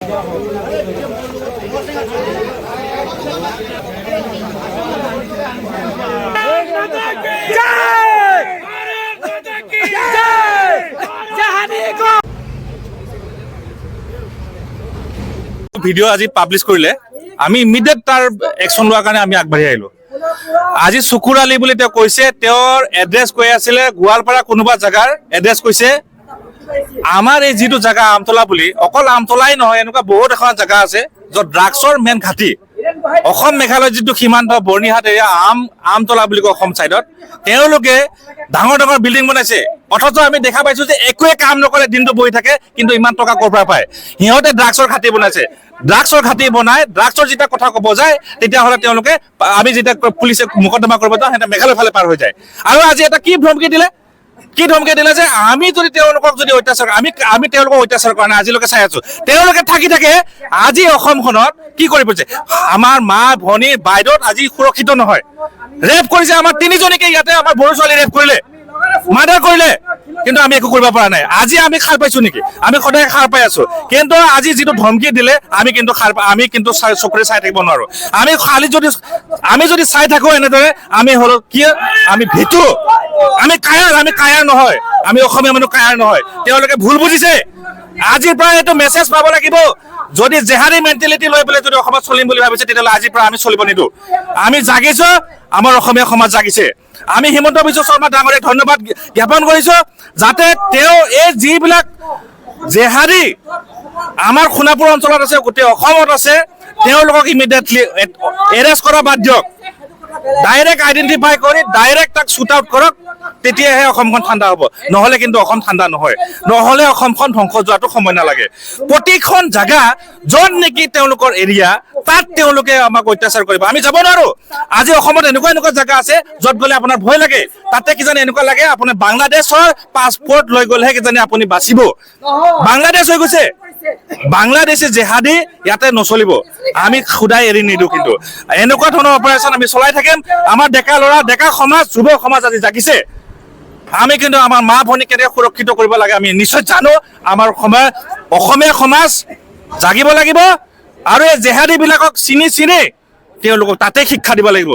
Video আজি publish কৰিলে আমি ইমিডিয়েট তাৰ একশন লোৱাৰ কাৰণে আমি আগবাঢ়ি আহিলো। আজি চকুৰ আলি বুলি তেওঁ কৈছে, তেওঁৰ এড্ৰেছ কৈ আছিলে গোৱালপাৰা কোনোবা জাগাৰ এড্ৰেছ কৈছে। আমাৰ এই যিটো জাগা আমতলা বুলি, অকল আমতলাই নহয়, এনেকুৱা বহুত এখন জাগা আছে য'ত ড্ৰাগছৰ মেইন ঘাটি। অসম মেঘালয় যিটো সীমান্ত বৰ্ণিহাট এৰিয়া আমতলা বুলি কয় অসম চাইডত, তেওঁলোকে ডাঙৰ ডাঙৰ বিল্ডিং বনাইছে, অথচ আমি দেখা পাইছো যে একোৱে কাম নকৰে, দিনটো বহি থাকে, কিন্তু ইমান টকা ক'ৰ পৰা পায়। সিহঁতে ড্ৰাগছৰ ঘাটি বনাইছে, ড্ৰাগছৰ ঘাটি বনাই ড্ৰাগছৰ যেতিয়া কথা ক'ব যায় তেতিয়াহ'লে তেওঁলোকে, আমি যেতিয়া পুলিচে মোকদ্দমা কৰিব যাওঁ সিহঁতে মেঘালয় ফালে পাৰ হৈ যায়। আৰু আজি এটা কি ধমকি দিলে যে আমি যদি তেওঁলোকক যদি অত্যাচাৰ, আমি তেওঁলোকক অত্যাচাৰ কৰা নাই, আজিলৈকে চাই আছো। তেওঁলোকে থাকি থাকে আজি অসমখনত কি কৰি পৰিছে, আমাৰ মা ভনী বাইদেউত আজি সুৰক্ষিত নহয়। ৰেপ কৰিছে আমাৰ 3জনীকে, ইয়াতে আমাৰ বড়ো ছোৱালী ৰেপ কৰিলে, মাৰ্ডাৰ কৰিলে, কিন্তু আমি একো কৰিব পৰা নাই। আজি আমি সাৰ পাইছো নেকি? আমি সদায় সাৰ পাই আছো, কিন্তু আজি যিটো ধমকি দিলে আমি কিন্তু চকুৰে চাই থাকিব নোৱাৰো। আমি যদি চাই থাকো এনেদৰে, আমি হলো কি, আমি ভীতু, আমি কায়াৰ নহয়, আমি অসমীয়া মানুহ কায়াৰ নহয়। তেওঁলোকে ভুল বুজিছে। আজিৰ পৰা এইটো মেছেজ পাব লাগিব, যদি জেহাদী মেণ্টেলিটি লৈ পেলাই যদি অসমত চলিম বুলি ভাবিছে, তেতিয়াহ'লে আজিৰ পৰা আমি চলিব নিদিওঁ। আমি জাগিছো, আমাৰ অসমীয়া সমাজ জাগিছে। আমি হিমন্ত বিশ্ব শৰ্মা ডাঙৰীয়াক ধন্যবাদ জ্ঞাপন কৰিছো, যাতে তেওঁ এই যিবিলাক জেহাদী আমাৰ সোণাপুৰ অঞ্চলত আছে, গোটেই অসমত আছে, তেওঁলোকক ইমিডিয়েটলি এৰেষ্ট কৰা বাদ দিয়ক। ডাইৰেক্ট আইডেণ্টিফাই কৰি ডাইৰেক্ট তাক শ্বুট আউট কৰক, তেতিয়াহে অসমখন ঠাণ্ডা হ'ব। নহ'লে কিন্তু অসম ঠাণ্ডা নহয়, নহ'লে অসমখন ধ্বংস যোৱাটো সময় নালাগে। প্ৰতিখন জাগা য'ত নেকি তেওঁলোকৰ এৰিয়া, তাত তেওঁলোকে আমাক অত্যাচাৰ কৰিব, আমি যাব নোৱাৰো। আজি অসমত এনেকুৱা জাগা আছে য'ত গ'লে আপোনাৰ ভয় লাগে, তাতে কিজানি এনেকুৱা লাগে আপোনাৰ বাংলাদেশৰ পাছপৰ্ট লৈ গ'লেহে কিজানি আপুনি বাচিব। বাংলাদেশ হৈ গৈছে, বাংলাদেশে জেহাদী ইয়াতে নচলিব, আমি খুদাই এৰি নিদিওঁ। কিন্তু এনেকুৱা ধৰণৰ অপাৰেশ্যন আমি চলাই থাকিম। আমাৰ ডেকা ল'ৰা, ডেকা সমাজ, যুৱ সমাজ আজি জাগিছে। আমি কিন্তু আমাৰ মা ভনীক কেনেকৈ সুৰক্ষিত কৰিব লাগে আমি নিশ্চয় জানো। আমাৰ অসমীয়া সমাজ জাগিব লাগিব, আৰু এই জেহাদীবিলাকক চিনি তেওঁলোকক তাতে শিক্ষা দিব লাগিব।